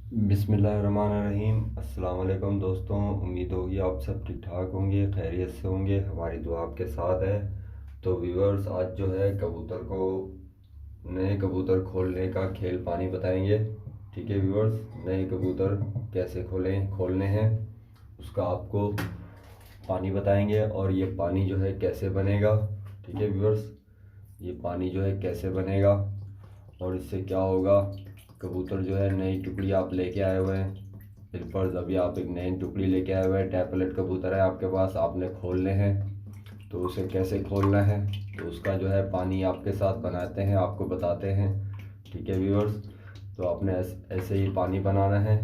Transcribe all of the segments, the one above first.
बिस्मिल्लाहिर्रहमानिर्रहीम। अस्सलाम वालेकुम दोस्तों, उम्मीद होगी आप सब ठीक ठाक होंगे, खैरियत से होंगे। हमारी दुआ आपके साथ है। तो व्यूअर्स, आज जो है कबूतर को नए कबूतर खोलने का खेल पानी बताएंगे। ठीक है व्यूअर्स, नए कबूतर कैसे खोलने हैं उसका आपको पानी बताएंगे। और ये पानी जो है कैसे बनेगा। ठीक है व्यूअर्स, ये पानी जो है कैसे बनेगा और इससे क्या होगा। कबूतर जो है नई टुकड़ी आप लेके आए हुए हैं, बिल्कुल अभी आप एक नई टुकड़ी लेके आए हुए हैं, टैपलेट कबूतर है आपके पास, आपने खोलने हैं। तो उसे कैसे खोलना है तो उसका जो है पानी आपके साथ बनाते हैं, आपको बताते हैं। ठीक है व्यूअर्स, तो आपने ऐसे ही पानी बनाना है।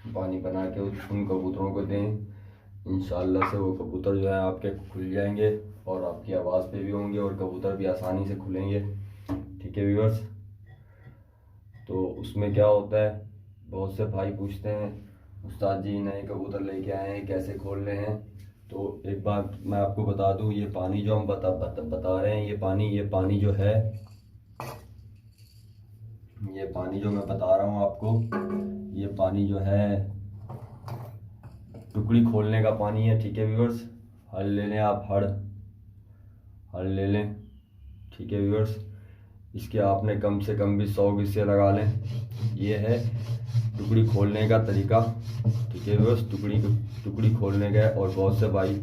पानी बना के उन कबूतरों को दें। इंशाल्लाह से वो कबूतर जो है आपके खुल जाएंगे और आपकी आवाज़ पे भी होंगे और कबूतर भी आसानी से खुलेंगे। ठीक है व्यूअर्स, तो उसमें क्या होता है, बहुत से भाई पूछते हैं उस्ताद जी नए कबूतर लेके आए हैं कैसे खोलने हैं। तो एक बात मैं आपको बता दूं, ये पानी जो हम बता रहे हैं, ये पानी जो है, ये पानी जो मैं बता रहा हूँ आपको, ये पानी जो है टुकड़ी खोलने का पानी है। ठीक है व्यूअर्स, हल ले लें आप, हल ले लें। ठीक है व्यूअर्स, इसके आपने कम से कम भी 100 हिस्से लगा लें। ये है टुकड़ी खोलने का तरीका। ठीक है व्यूअर्स, टुकड़ी खोलने गए और बहुत से भाई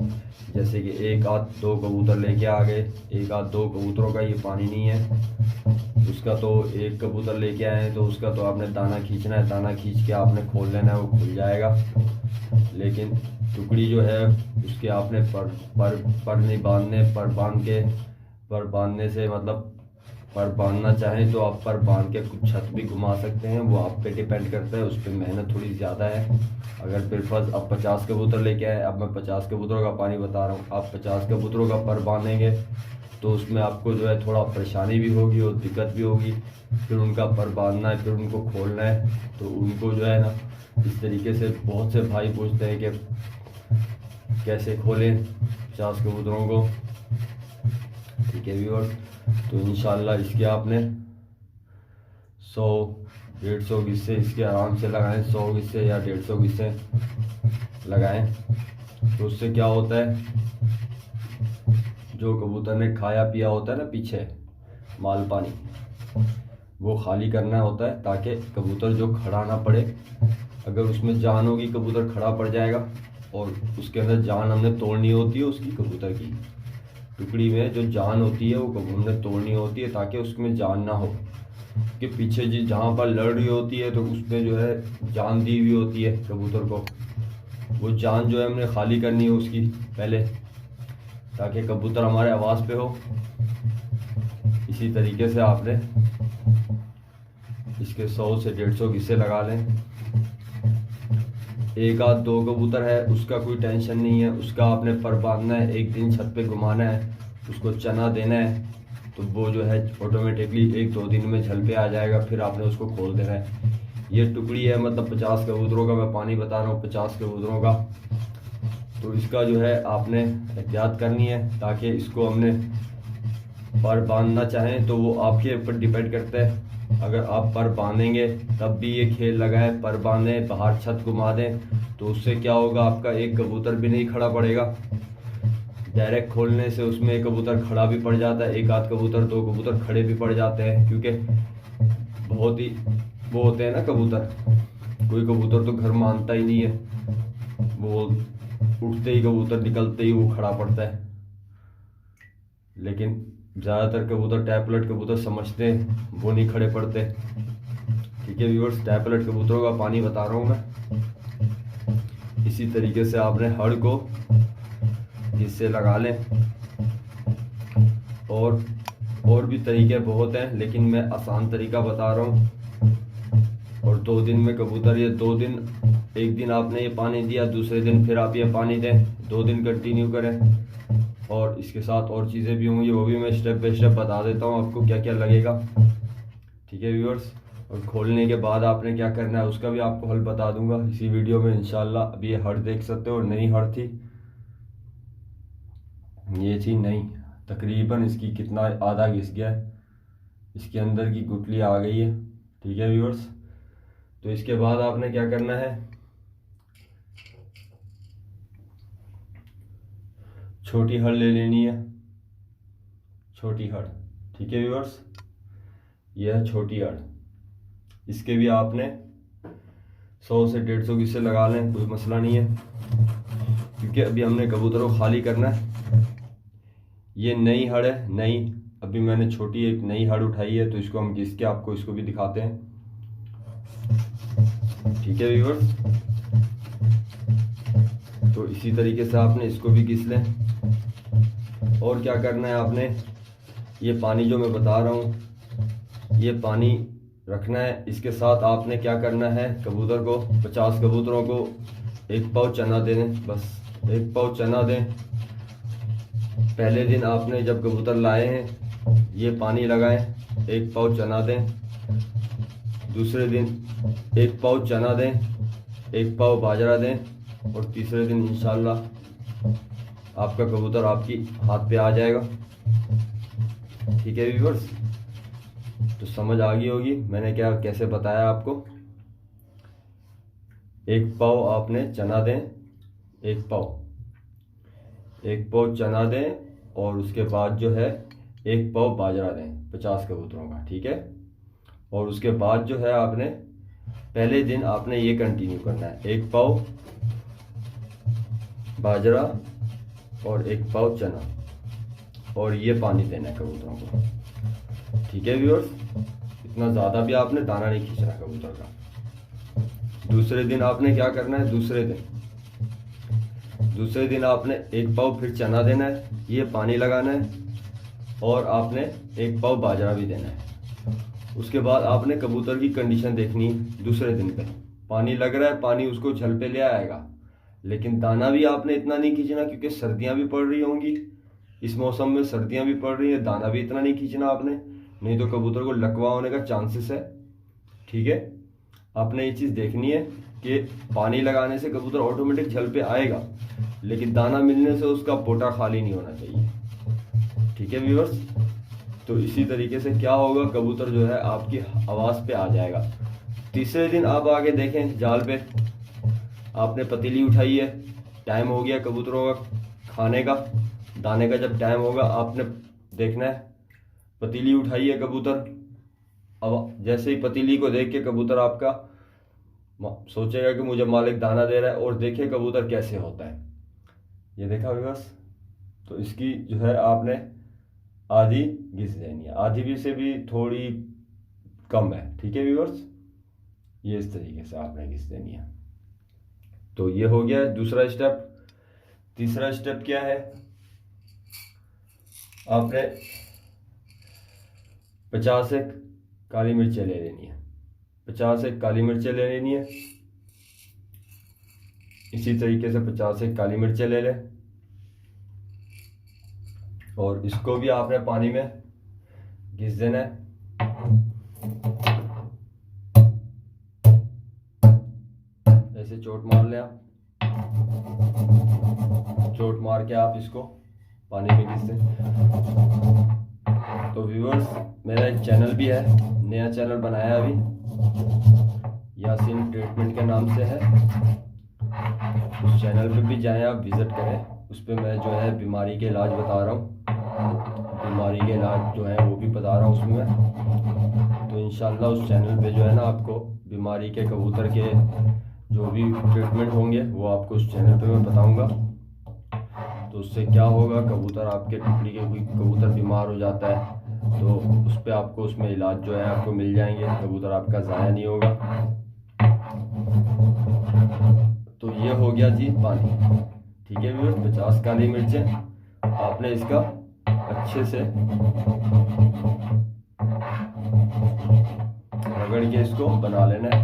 जैसे कि एक आध दो कबूतर लेके आ गए, एक आध दो कबूतरों का ये पानी नहीं है। उसका तो एक कबूतर लेके आए हैं तो उसका तो आपने दाना खींचना है, दाना खींच के आपने खोल लेना है, वो खुल जाएगा। लेकिन टुकड़ी जो है उसके आपने पर नहीं बांधने, पर बांधने से मतलब पर बांधना चाहें तो आप पर बांध के कुछ छत भी घुमा सकते हैं, वो आप पे डिपेंड करता है, उस पर मेहनत थोड़ी ज़्यादा है। अगर फिर फर्ज अब 50 कबूतर लेके आए, अब मैं 50 कबूतरों का पानी बता रहा हूँ, आप 50 कबूतरों का पर बांधेंगे तो उसमें आपको जो है थोड़ा परेशानी भी होगी और दिक्कत भी होगी। फिर उनका पर बांधना है, फिर उनको खोलना है, तो उनको जो है ना इस तरीके से बहुत से भाई पूछते हैं कि कैसे खोलें 50 कबूतरों को। ठीक है व्यूअर्स, तो इंशाल्लाह इसके आपने 100 150 हिस्से इसके आराम से लगाएं, 100 हिस्से या 150 हिस्से लगाएं। तो उससे क्या होता है, जो कबूतर ने खाया पिया होता है ना पीछे माल पानी, वो खाली करना होता है ताकि कबूतर जो खड़ा ना पड़े। अगर उसमें जान होगी कबूतर खड़ा पड़ जाएगा, और उसके अंदर जान हमने तोड़नी होती है उसकी, कबूतर की टुकड़ी में जो जान होती है वो कबूतर हमने तोड़नी होती है ताकि उसमें जान ना हो। कि पीछे जी जहाँ पर लड़ रही होती है तो उसमें जो है जान दी हुई होती है कबूतर को, वो जान जो है हमने खाली करनी है उसकी पहले, ताकि कबूतर हमारे आवाज़ पे हो। इसी तरीके से आपने इसके 100 से 150 हिस्से लगा लें। एक आध दो कबूतर है उसका कोई टेंशन नहीं है, उसका आपने पर बांधना है, एक दिन छत पे घुमाना है, उसको चना देना है, तो वो जो है ऑटोमेटिकली 1-2 दिन में झल पे आ जाएगा, फिर आपने उसको खोल देना है। ये टुकड़ी है, मतलब 50 कबूतरों का मैं पानी बता रहा हूँ, 50 कबूतरों का। तो इसका जो है आपने एहतियात करनी है, ताकि इसको हमने पर बांधना चाहें तो वो आपके ऊपर डिपेंड करता है। अगर आप पर बांधेंगे तब भी ये खेल लगाए, पर बांधें बाहर छत घुमा दें, तो उससे क्या होगा, आपका एक कबूतर भी नहीं खड़ा पड़ेगा। डायरेक्ट खोलने से उसमें एक कबूतर खड़ा भी पड़ जाता है, एक आध कबूतर दो कबूतर खड़े भी पड़ जाते हैं, क्योंकि बहुत ही वो होते हैं ना कबूतर, कोई कबूतर तो घर मानता ही नहीं है, वो उठते ही कबूतर निकलते ही वो खड़ा पड़ता है। लेकिन ज़्यादातर कबूतर टैपलेट कबूतर समझते हैं, वो नहीं खड़े पड़ते। ठीक है व्यूअर्स, टैपलेट कबूतरों का पानी बता रहा हूँ मैं। इसी तरीके से आपने हड़ को हिस्से लगा लें, और भी तरीके बहुत हैं, लेकिन मैं आसान तरीका बता रहा हूँ। और 2 दिन में कबूतर, ये 2 दिन, एक दिन आपने ये पानी दिया, दूसरे दिन फिर आप ये पानी दें, 2 दिन कंटिन्यू करें। और इसके साथ और चीज़ें भी होंगी, वो भी मैं स्टेप बाय स्टेप बता देता हूँ आपको क्या क्या लगेगा। ठीक है व्यूअर्स, और खोलने के बाद आपने क्या करना है उसका भी आपको हल बता दूंगा इसी वीडियो में इंशाल्लाह। अभी ये हड़ देख सकते हो, नई हड़ थी, ये थी नई, तकरीबन इसकी कितना आधा घिस गया है, इसके अंदर की गुठली आ गई है। ठीक है व्यूअर्स, तो इसके बाद आपने क्या करना है, छोटी हड़ ले लेनी है, छोटी हड़। ठीक है व्यूअर्स, यह है छोटी हड़। इसके भी आपने 100 से 150 किस्से लगा लें, कोई मसला नहीं है, क्योंकि अभी हमने कबूतर को खाली करना है। ये नई हड़ है, नई, अभी मैंने छोटी एक नई हड़ उठाई है, तो इसको हम घिस के आपको इसको भी दिखाते हैं। ठीक है व्यूअर्स, तो इसी तरीके से आपने इसको भी घिस लें। और क्या करना है आपने, ये पानी जो मैं बता रहा हूँ, ये पानी रखना है। इसके साथ आपने क्या करना है, कबूतर को 50 कबूतरों को 1 पाव चना दे दें, बस 1 पाव चना दें। पहले दिन आपने जब कबूतर लाए हैं ये पानी लगाएं, 1 पाव चना दें। दूसरे दिन 1 पाव चना दें, 1 पाव बाजरा दें, और तीसरे दिन इंशाल्लाह आपका कबूतर आपकी हाथ पे आ जाएगा। ठीक है व्यूअर्स, तो समझ आ गई होगी मैंने क्या कैसे बताया आपको। 1 पाव आपने चना दें, 1 पाव चना दें, और उसके बाद जो है 1 पाव बाजरा दें 50 कबूतरों का। ठीक है, और उसके बाद जो है आपने पहले दिन आपने ये कंटिन्यू करना है, 1 पाव बाजरा और 1 पाव चना, और ये पानी देना है कबूतरों को। ठीक है व्यूअर्स, इतना ज़्यादा भी आपने दाना नहीं खींचना कबूतर का। दूसरे दिन आपने क्या करना है, दूसरे दिन आपने 1 पाव फिर चना देना है, ये पानी लगाना है, और आपने 1 पाव बाजरा भी देना है। उसके बाद आपने कबूतर की कंडीशन देखनी है। दूसरे दिन पे पानी लग रहा है, पानी उसको झल पे ले आएगा, लेकिन दाना भी आपने इतना नहीं खींचना, क्योंकि सर्दियां भी पड़ रही होंगी, इस मौसम में सर्दियां भी पड़ रही है, दाना भी इतना नहीं खींचना आपने, नहीं तो कबूतर को लकवा होने का चांसेस है। ठीक है, आपने ये चीज़ देखनी है कि पानी लगाने से कबूतर ऑटोमेटिक झल पे आएगा, लेकिन दाना मिलने से उसका पोटा खाली नहीं होना चाहिए। ठीक है व्यूअर्स, तो इसी तरीके से क्या होगा, कबूतर जो है आपकी आवाज़ पे आ जाएगा। तीसरे दिन आप आगे देखें, जाल पे आपने पतीली उठाई है, टाइम हो गया कबूतरों का खाने का, दाने का जब टाइम होगा आपने देखना है, पतीली उठाई है कबूतर। अब जैसे ही पतीली को देख के कबूतर आपका सोचेगा कि मुझे मालिक दाना दे रहा है, और देखे कबूतर कैसे होता है, ये देखा व्यूअर्स। तो इसकी जो है आपने आधी घिस देनी है, आधी भी से भी थोड़ी कम है। ठीक है व्यूअर्स, ये इस तरीके से आपने घिस देनी है। तो ये हो गया दूसरा स्टेप। तीसरा स्टेप क्या है, आपने 50 एक काली मिर्चें ले लेनी है, 50 एक काली मिर्चें ले लेनी है। इसी तरीके से 50 एक काली मिर्चें ले लें, और इसको भी आपने पानी में घिस देना है। ऐसे चोट मार लें आप, चोट मार के आप इसको पानी में घिस दें। तो व्यूअर्स, मेरा एक चैनल भी है, नया चैनल बनाया अभी, यासीन ट्रीटमेंट के नाम से है। उस चैनल पे भी जाएं आप, विजिट करें। उस पर मैं जो है बीमारी के इलाज बता रहा हूँ, बीमारी के इलाज जो है वो भी बता रहा हूँ उसमें मैं। तो इंशाल्लाह उस चैनल पे जो है ना आपको बीमारी के, कबूतर के जो भी ट्रीटमेंट होंगे वो आपको उस चैनल पे मैं बताऊँगा। तो उससे क्या होगा, कबूतर आपके टुकड़ी के कोई कबूतर बीमार हो जाता है तो उस पर आपको उसमें इलाज जो है आपको मिल जाएंगे, कबूतर आपका ज़ाया नहीं होगा। तो ये हो गया जी पानी। ठीक है व्यूअर्स, 50 काली मिर्चें आपने इसका अच्छे से रगड़ के इसको बना लेना है,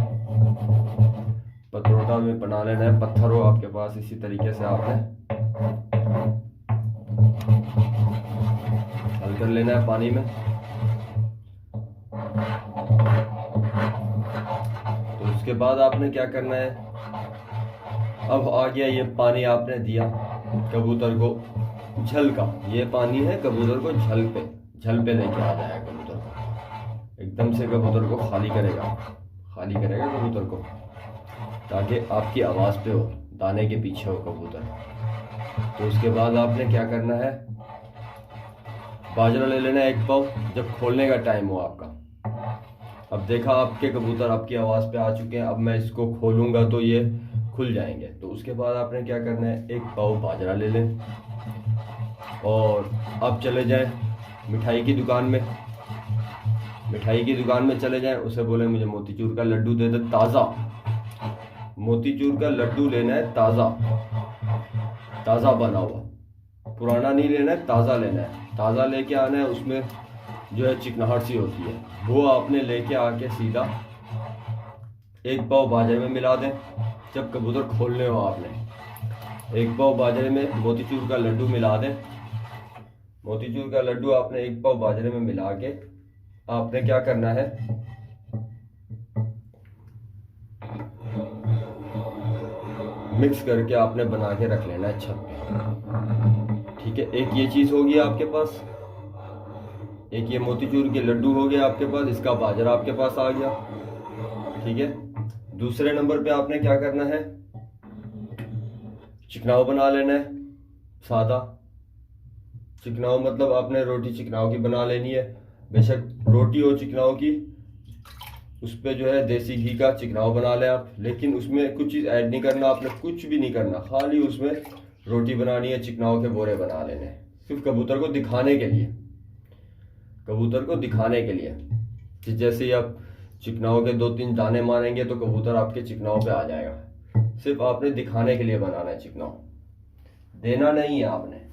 पतरोटा में बना लेना है, पत्थर हो आपके पास, इसी तरीके से आपने हल कर लेना है पानी में। तो उसके बाद आपने क्या करना है, अब आ गया ये पानी आपने दिया कबूतर को झल का, ये पानी है कबूतर को झल पे लेके आ जाएगा, कबूतर को एकदम से कबूतर को खाली करेगा, खाली करेगा कबूतर को, ताकि आपकी आवाज़ पे हो, दाने के पीछे हो कबूतर। तो उसके बाद आपने क्या करना है, बाजरा ले लेना है 1 पाव, जब खोलने का टाइम हो आपका। अब देखा आपके कबूतर आपकी आवाज़ पे आ चुके हैं, अब मैं इसको खोलूंगा तो ये खुल जाएंगे। तो उसके बाद आपने क्या करना है, 1 पाव बाजरा ले लें और अब चले जाएं मिठाई की दुकान में। मिठाई की दुकान में चले जाएं, उसे बोले मुझे मोतीचूर का लड्डू दे दे ताज़ा। मोतीचूर का लड्डू लेना है ताज़ा, ताज़ा बना हुआ, पुराना नहीं लेना है, ताज़ा लेना है। ताज़ा लेके आना है, उसमें जो है चिकनाहट सी होती है, वो आपने लेके आके सीधा 1 पाव बाजरे में मिला दें। जब कबूतर खोलने हो आपने 1 पाव बाजरे में मोतीचूर का लड्डू मिला दें। मोतीचूर का लड्डू आपने 1 पाव बाजरे में मिला के आपने क्या करना है, मिक्स करके आपने बना के रख लेना है छत पे। ठीक है, एक ये चीज़ होगी आपके पास, एक ये मोतीचूर के लड्डू हो गया आपके पास, इसका बाजरा आपके पास आ गया। ठीक है, दूसरे नंबर पे आपने क्या करना है, चिकनाव बना लेना है सादा। चिकनाव मतलब आपने रोटी चिकनाव की बना लेनी है, बेशक रोटी हो चिकनाव की, उस पर जो है देसी घी का चिकनाव बना लें आप, लेकिन उसमें कुछ चीज़ ऐड नहीं करना आपने, कुछ भी नहीं करना, खाली उसमें रोटी बनानी है, चिकनाव के बोरे बना लेने हैं, सिर्फ कबूतर को दिखाने के लिए। कबूतर को दिखाने के लिए कि जैसे ही आप चिकनाव के 2-3 दाने मारेंगे तो कबूतर आपके चिकनाव पे आ जाएगा। सिर्फ आपने दिखाने के लिए बनाना है चिकनाव, देना नहीं है आपने।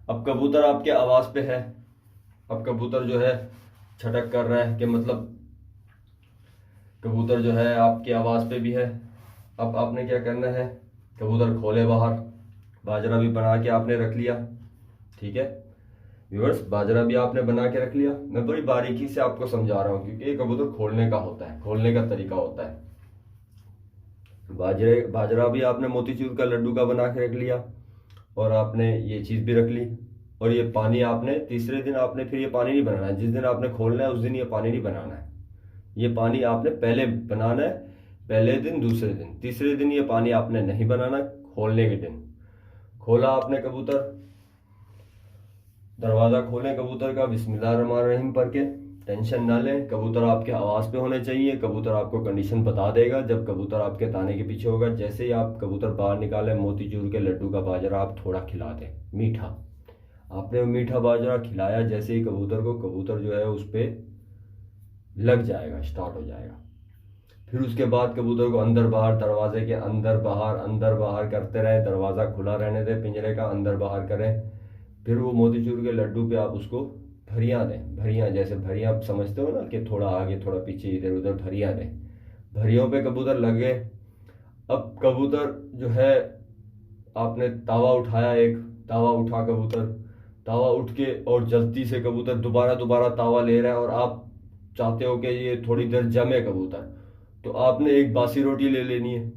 अब कबूतर आपके आवाज़ पे है, अब कबूतर जो है छटक कर रहा है, कि मतलब कबूतर जो है आपकी आवाज़ पे भी है। अब आपने क्या करना है, कबूतर खोले बाहर, बाजरा भी बना के आपने रख लिया। ठीक है व्यूअर्स, बाजरा भी आपने बना के रख लिया। मैं बड़ी बारीकी से आपको समझा रहा हूँ, क्योंकि ये कबूतर खोलने का होता है, खोलने का तरीका होता है। बाजरा भी आपने मोतीचूर का लड्डू का बना के रख लिया, और आपने ये चीज़ भी रख ली। और ये पानी आपने तीसरे दिन आपने फिर ये पानी नहीं बनाना है, जिस दिन आपने खोलना है उस दिन ये पानी नहीं बनाना है। ये पानी आपने पहले बनाना है, पहले दिन, दूसरे दिन, तीसरे दिन ये पानी आपने नहीं बनाना। खोलने के दिन खोला आपने कबूतर, दरवाज़ा खोलें कबूतर का, बिस्मिल्लाहिर्रहमानिर्रहीम पढ़ के। टेंशन ना लें, कबूतर आपके आवाज़ पे होने चाहिए। कबूतर आपको कंडीशन बता देगा जब कबूतर आपके दाने के पीछे होगा। जैसे ही आप कबूतर बाहर निकालें, मोतीचूर के लड्डू का बाजरा आप थोड़ा खिला दें, मीठा। आपने मीठा बाजरा खिलाया जैसे ही कबूतर को, कबूतर जो है उस पर लग जाएगा, स्टार्ट हो जाएगा। फिर उसके बाद कबूतर को अंदर बाहर, दरवाजे के अंदर बाहर करते रहें। दरवाज़ा खुला रहने दें पिंजरे का, अंदर बाहर करें। फिर वो मोतीचूर के लड्डू पे आप उसको भरियाँ दें। भरियाँ, जैसे भरियाँ आप समझते हो ना, कि थोड़ा आगे थोड़ा पीछे, इधर उधर भरियाँ दें। भरियों पे कबूतर लगे। अब कबूतर जो है, आपने तावा उठाया, एक तावा उठा कबूतर, तावा उठ के और जल्दी से कबूतर दोबारा तावा ले रहा है, और आप चाहते हो कि ये थोड़ी देर जमे कबूतर, तो आपने एक बासी रोटी ले लेनी है।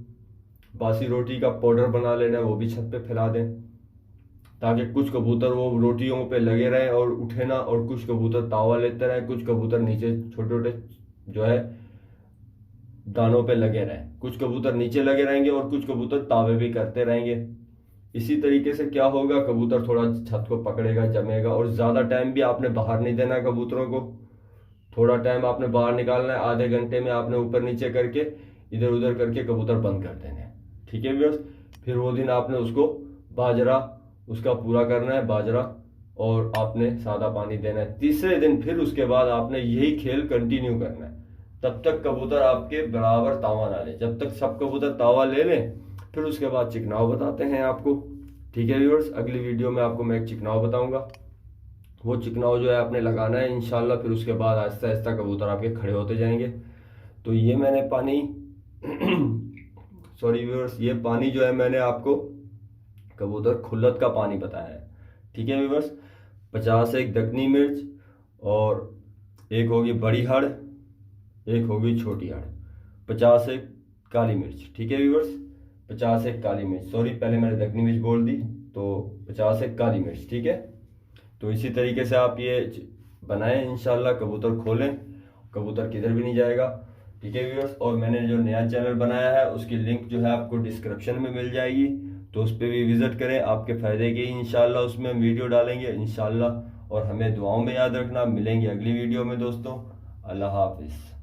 बासी रोटी का पाउडर बना लेना है, वो भी छत पे फैला दें, ताकि कुछ कबूतर वो रोटियों पे लगे रहें और उठे ना, और कुछ कबूतर तावा लेते रहें, कुछ कबूतर नीचे छोटे छोटे जो है दानों पे लगे रहें। कुछ कबूतर नीचे लगे रहेंगे और कुछ कबूतर तावे भी करते रहेंगे। इसी तरीके से क्या होगा, कबूतर थोड़ा छत को पकड़ेगा, जमेगा। और ज़्यादा टाइम भी आपने बाहर नहीं देना कबूतरों को, थोड़ा टाइम आपने बाहर निकालना है। आधे घंटे में आपने ऊपर नीचे करके, इधर उधर करके कबूतर बंद कर देने हैं। ठीक है व्यूअर्स, फिर वो दिन आपने उसको बाजरा उसका पूरा करना है, बाजरा, और आपने सादा पानी देना है। तीसरे दिन फिर उसके बाद आपने यही खेल कंटिन्यू करना है, तब तक कबूतर आपके बराबर तावा ना ले। जब तक सब कबूतर तावा ले लें, फिर उसके बाद चिकनाव बताते हैं आपको। ठीक है व्यूअर्स, अगली वीडियो में आपको मैं एक चिकनाव बताऊंगा। वो चिकनाव जो है आपने लगाना है इंशाल्लाह। फिर उसके बाद आहिस्ता आहिस्ता कबूतर आपके खड़े होते जाएंगे। तो ये मैंने पानी सॉरी व्यूअर्स, ये पानी जो है मैंने आपको कबूतर खुल्लत का पानी बताया है। ठीक है व्यूअर्स, 50 एक दक्कनी मिर्च, और एक होगी बड़ी हड़, एक होगी छोटी हड़, 50 एक काली मिर्च। ठीक है व्यूअर्स, 50 एक काली मिर्च, सॉरी पहले मैंने दक्कनी मिर्च बोल दी, तो 50 एक काली मिर्च। ठीक है, तो इसी तरीके से आप ये बनाएं इंशाल्लाह। कबूतर खोलें, कबूतर किधर भी नहीं जाएगा। ठीक है व्यूअर्स। और मैंने जो नया चैनल बनाया है उसकी लिंक जो है आपको डिस्क्रिप्शन में मिल जाएगी, तो उस पर भी विजिट करें, आपके फ़ायदे के इंशाल्लाह उसमें हम वीडियो डालेंगे इंशाल्लाह। और हमें दुआओं में याद रखना। मिलेंगे अगली वीडियो में दोस्तों। अल्लाह हाफिज़।